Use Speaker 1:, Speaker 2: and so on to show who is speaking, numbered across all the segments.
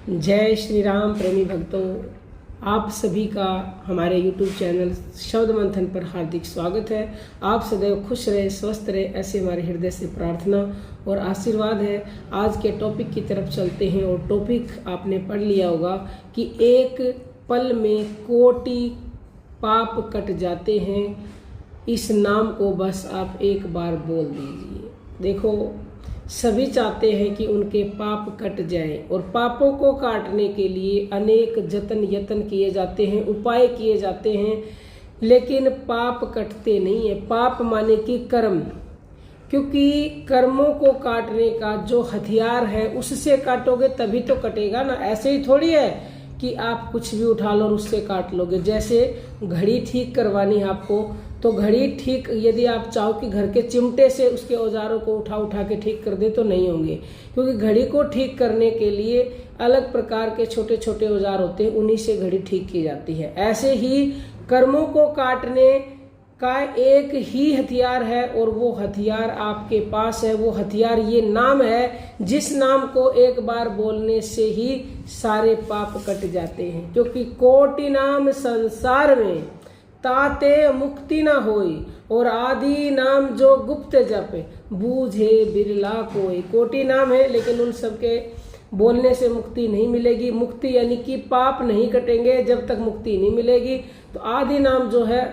Speaker 1: जय श्री राम प्रेमी भक्तों, आप सभी का हमारे YouTube चैनल शब्द मंथन पर हार्दिक स्वागत है। आप सदैव खुश रहे, स्वस्थ रहे, ऐसे हमारे हृदय से प्रार्थना और आशीर्वाद है। आज के टॉपिक की तरफ चलते हैं और टॉपिक आपने पढ़ लिया होगा कि एक पल में कोटि पाप कट जाते हैं। इस नाम को बस आप एक बार बोल दीजिए। देखो, सभी चाहते हैं कि उनके पाप कट जाएं और पापों को काटने के लिए अनेक यत्न किए जाते हैं, उपाय किए जाते हैं, लेकिन पाप कटते नहीं है। पाप माने कि कर्म, क्योंकि कर्मों को काटने का जो हथियार है उससे काटोगे तभी तो कटेगा ना। ऐसे ही थोड़ी है कि आप कुछ भी उठा लो और उससे काट लोगे। जैसे घड़ी ठीक करवानी है आपको, तो घड़ी ठीक यदि आप चाहो कि घर के चिमटे से उसके औजारों को उठा के ठीक कर दे तो नहीं होंगे, क्योंकि घड़ी को ठीक करने के लिए अलग प्रकार के छोटे छोटे औजार होते हैं, उन्हीं से घड़ी ठीक की जाती है। ऐसे ही कर्मों को काटने का एक ही हथियार है और वो हथियार आपके पास है। वो हथियार ये नाम है, जिस नाम को एक बार बोलने से ही सारे पाप कट जाते हैं। क्योंकि कोटि नाम संसार में ताते मुक्ति ना होई, और आदि नाम जो गुप्त जप बूझे बिरला कोई। कोटि नाम है, लेकिन उन सबके बोलने से मुक्ति नहीं मिलेगी। मुक्ति यानी कि पाप नहीं कटेंगे जब तक मुक्ति नहीं मिलेगी। तो आदि नाम जो है,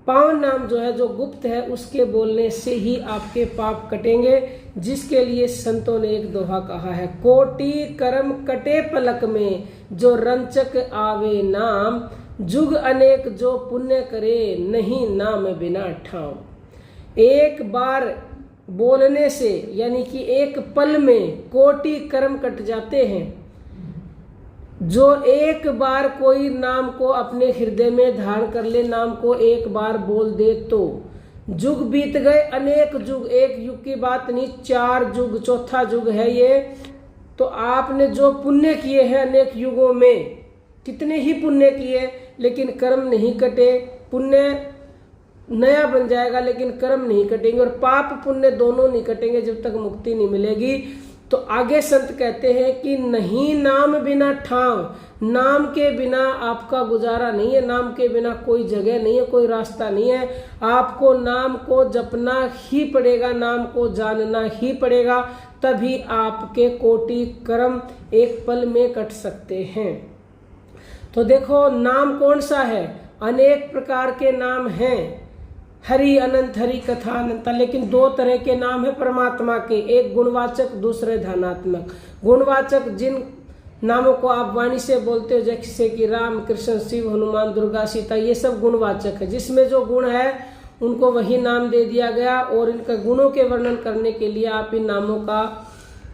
Speaker 1: पावन नाम जो है, जो गुप्त है, उसके बोलने से ही आपके पाप कटेंगे। जिसके लिए संतों ने एक दोहा कहा है, कोटि कर्म कटे पलक में, जो रंचक आवे नाम, जुग अनेक जो पुण्य करे, नहीं नाम बिना ठाव। एक बार बोलने से यानी कि एक पल में कोटि कर्म कट जाते हैं। जो एक बार कोई नाम को अपने हृदय में धारण कर ले, नाम को एक बार बोल दे, तो जुग बीत गए अनेक युग। एक युग की बात नहीं, 4 युग, चौथा युग है ये। तो आपने जो पुण्य किए हैं अनेक युगों में, कितने ही पुण्य किए, लेकिन कर्म नहीं कटे। पुण्य नया बन जाएगा लेकिन कर्म नहीं कटेंगे, और पाप पुण्य दोनों नहीं कटेंगे जब तक मुक्ति नहीं मिलेगी। तो आगे संत कहते हैं कि नहीं नाम बिना ठाव, नाम के बिना आपका गुजारा नहीं है। नाम के बिना कोई जगह नहीं है, कोई रास्ता नहीं है। आपको नाम को जपना ही पड़ेगा, नाम को जानना ही पड़ेगा, तभी आपके कोटि कर्म एक पल में कट सकते हैं। तो देखो, नाम कौन सा है? अनेक प्रकार के नाम हैं, हरि अनंत, हरि कथा अनंत, लेकिन 2 तरह के नाम है परमात्मा के, एक गुणवाचक, दूसरे ध्यानात्मक। गुणवाचक जिन नामों को आप वाणी से बोलते हो, जैसे कि राम, कृष्ण, शिव, हनुमान, दुर्गा, सीता, ये सब गुणवाचक है। जिसमें जो गुण है उनको वही नाम दे दिया गया, और इनका गुणों के वर्णन करने के लिए आप इन नामों का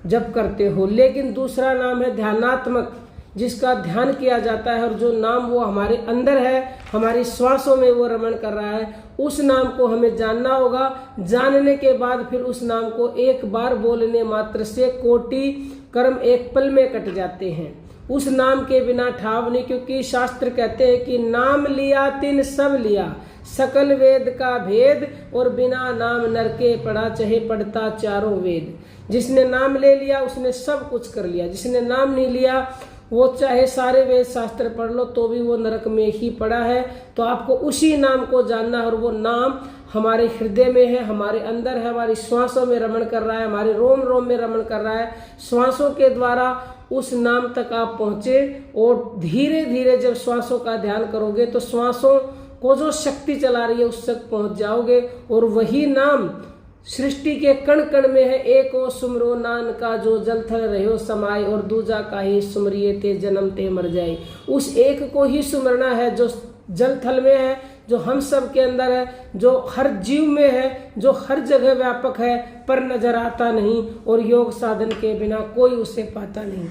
Speaker 1: जप करते हो। लेकिन दूसरा नाम है ध्यानात्मक, जिसका ध्यान किया जाता है, और जो नाम वो हमारे अंदर है, हमारी श्वासों में वो रमण कर रहा है, उस नाम को हमें जानना होगा। जानने के बाद फिर उस नाम को एक बार बोलने मात्र से कोटि कर्म एक पल में कट जाते हैं। उस नाम के बिना ठाव नहीं, क्योंकि शास्त्र कहते हैं कि नाम लिया तिन सब लिया, सकल वेद का भेद, और बिना नाम नरके पड़ा, चाहे पढ़ता चारों वेद। जिसने नाम ले लिया उसने सब कुछ कर लिया, जिसने नाम नहीं लिया वो चाहे सारे वेद शास्त्र पढ़ लो तो भी वो नरक में ही पड़ा है। तो आपको उसी नाम को जानना है, और वो नाम हमारे हृदय में है, हमारे अंदर है, हमारी श्वासों में रमण कर रहा है, हमारे रोम रोम में रमण कर रहा है। श्वासों के द्वारा उस नाम तक आप पहुंचे, और धीरे धीरे जब श्वासों का ध्यान करोगे तो श्वासों को जो शक्ति चला रही है उस तक पहुंच जाओगे। और वही नाम सृष्टि के कण कण में है। एक ओ सुमरो नानका, जो जल थल रहो समाये, और दूजा काहे सुमरिए ते जन्म ते मर जाए। उस एक को ही सुमरना है जो जल थल में है, जो हम सब के अंदर है, जो हर जीव में है, जो हर जगह व्यापक है, पर नजर आता नहीं, और योग साधन के बिना कोई उसे पाता नहीं।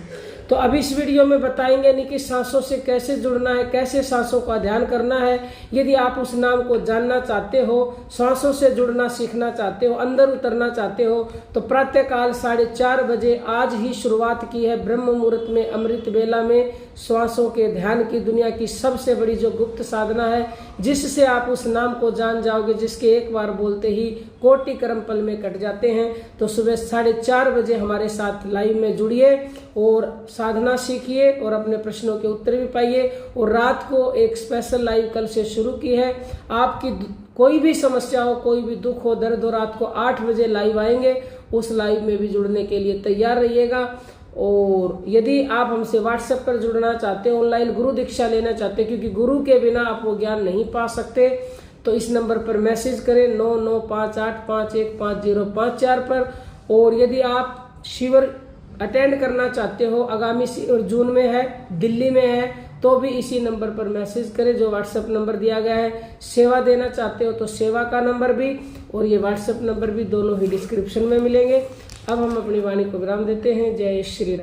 Speaker 1: तो अब इस वीडियो में बताएंगे नहीं कि सांसों से कैसे जुड़ना है, कैसे सांसों का ध्यान करना है। यदि आप उस नाम को जानना चाहते हो, सांसों से जुड़ना सीखना चाहते हो, अंदर उतरना चाहते हो, तो प्रातःकाल 4:30 बजे आज ही शुरुआत की है ब्रह्म मुहूर्त में, अमृत बेला में, श्वासों के ध्यान की दुनिया की सबसे बड़ी जो गुप्त साधना है, जिस जिससे आप उस नाम को जान जाओगे जिसके एक बार बोलते ही कोटि कर्म पल में कट जाते हैं। तो सुबह 4:30 बजे हमारे साथ लाइव में जुड़िए और साधना सीखिए और अपने प्रश्नों के उत्तर भी पाइए। और रात को एक स्पेशल लाइव कल से शुरू की है। आपकी कोई भी समस्या हो, कोई भी दुख हो, दर्द हो, रात को 8 बजे लाइव आएंगे। उस लाइव में भी जुड़ने के लिए तैयार रहिएगा। और यदि आप हमसे व्हाट्सएप पर जुड़ना चाहते हो, ऑनलाइन गुरु दीक्षा लेना चाहते हैं, क्योंकि गुरु के बिना आप वो ज्ञान नहीं पा सकते, तो इस नंबर पर मैसेज करें 9958515054 पर। और यदि आप शिविर अटेंड करना चाहते हो, आगामी शिविर जून में है, दिल्ली में है, तो भी इसी नंबर पर मैसेज करें जो व्हाट्सएप नंबर दिया गया है। सेवा देना चाहते हो तो सेवा का नंबर भी और ये व्हाट्सएप नंबर भी दोनों ही डिस्क्रिप्शन में मिलेंगे। अब हम अपनी वाणी को विराम देते हैं। जय श्री राम।